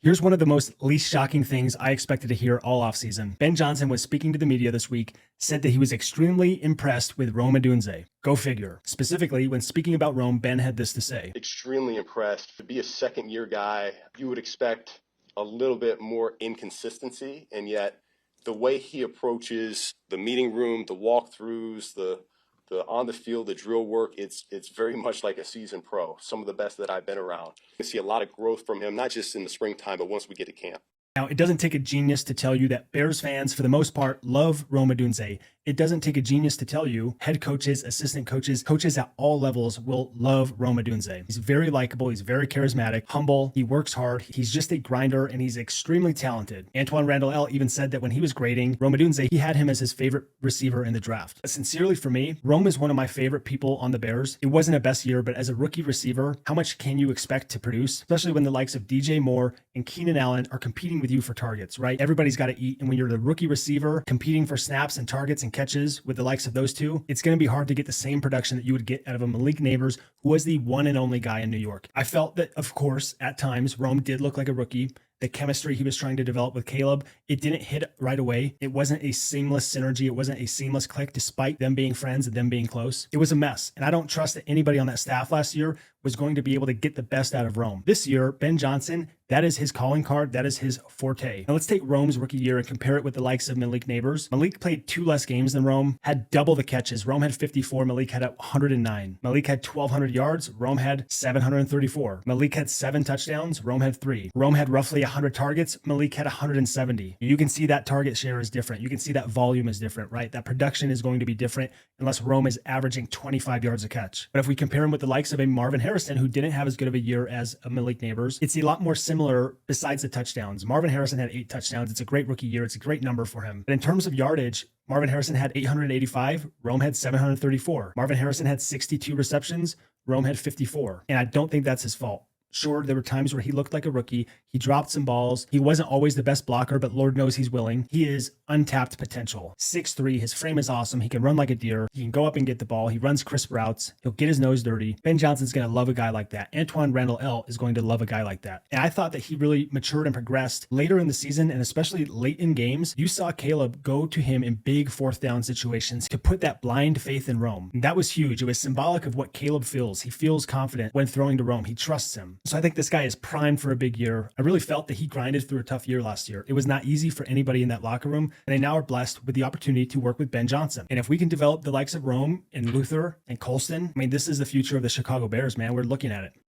Here's one of the most least shocking things I expected to hear all offseason. Ben Johnson was speaking to the media this week, said that he was extremely impressed with Rome Odunze. Go figure. Specifically, when speaking about Rome, Ben had this to say. Extremely impressed. To be a second-year guy, you would expect a little bit more inconsistency, and yet the way he approaches the meeting room, the walkthroughs, the on the field, the drill work, it's very much like a seasoned pro. Some of the best that I've been around. You see a lot of growth from him, not just in the springtime, but once we get to camp. Now, it doesn't take a genius to tell you that Bears fans, for the most part, love Rome Odunze. It doesn't take a genius to tell you head coaches, assistant coaches, coaches at all levels will love Rome Odunze. He's very likable. He's very charismatic, humble. He works hard. He's just a grinder, and he's extremely talented. Antoine Randall L. even said that when he was grading Rome Odunze, he had him as his favorite receiver in the draft. Sincerely, for me, Rome is one of my favorite people on the Bears. It wasn't a best year, but as a rookie receiver, how much can you expect to produce, especially when the likes of DJ Moore and Keenan Allen are competing with you for targets, right? Everybody's got to eat. And when you're the rookie receiver competing for snaps and targets and catches with the likes of those two, it's going to be hard to get the same production that you would get out of a Malik Nabers, who was the one and only guy in New York. I felt that, of course, at times, Rome did look like a rookie. The chemistry he was trying to develop with Caleb, it didn't hit right away. It wasn't a seamless synergy. It wasn't a seamless click, despite them being friends and them being close. It was a mess. And I don't trust that anybody on that staff last year was going to be able to get the best out of Rome. This year, Ben Johnson, that is his calling card. That is his forte. Now let's take Rome's rookie year and compare it with the likes of Malik Nabers. Malik played 2 less games than Rome, had double the catches. Rome had 54. Malik had 109. Malik had 1,200 yards. Rome had 734. Malik had 7 touchdowns. Rome had 3. Rome had roughly 100 targets. Malik had 170. You can see that target share is different. You can see that volume is different, right? That production is going to be different unless Rome is averaging 25 yards a catch. But if we compare him with the likes of a Marvin Harrison, who didn't have as good of a year as a Malik Nabers, it's a lot more similar besides the touchdowns. Marvin Harrison had 8 touchdowns. It's a great rookie year. It's a great number for him. But in terms of yardage, Marvin Harrison had 885. Rome had 734. Marvin Harrison had 62 receptions. Rome had 54. And I don't think that's his fault. Sure, there were times where he looked like a rookie. He dropped some balls. He wasn't always the best blocker, but Lord knows he's willing. He is untapped potential. 6'3", his frame is awesome. He can run like a deer. He can go up and get the ball. He runs crisp routes. He'll get his nose dirty. Ben Johnson's going to love a guy like that. Antoine Randall L. is going to love a guy like that. And I thought that he really matured and progressed later in the season, and especially late in games. You saw Caleb go to him in big 4th down situations to put that blind faith in Rome. And that was huge. It was symbolic of what Caleb feels. He feels confident when throwing to Rome. He trusts him. So I think this guy is primed for a big year. I really felt that he grinded through a tough year last year. It was not easy for anybody in that locker room, and they now are blessed with the opportunity to work with Ben Johnson. And if we can develop the likes of Rome and Luther and Colston, I mean, this is the future of the Chicago Bears, man. We're looking at it.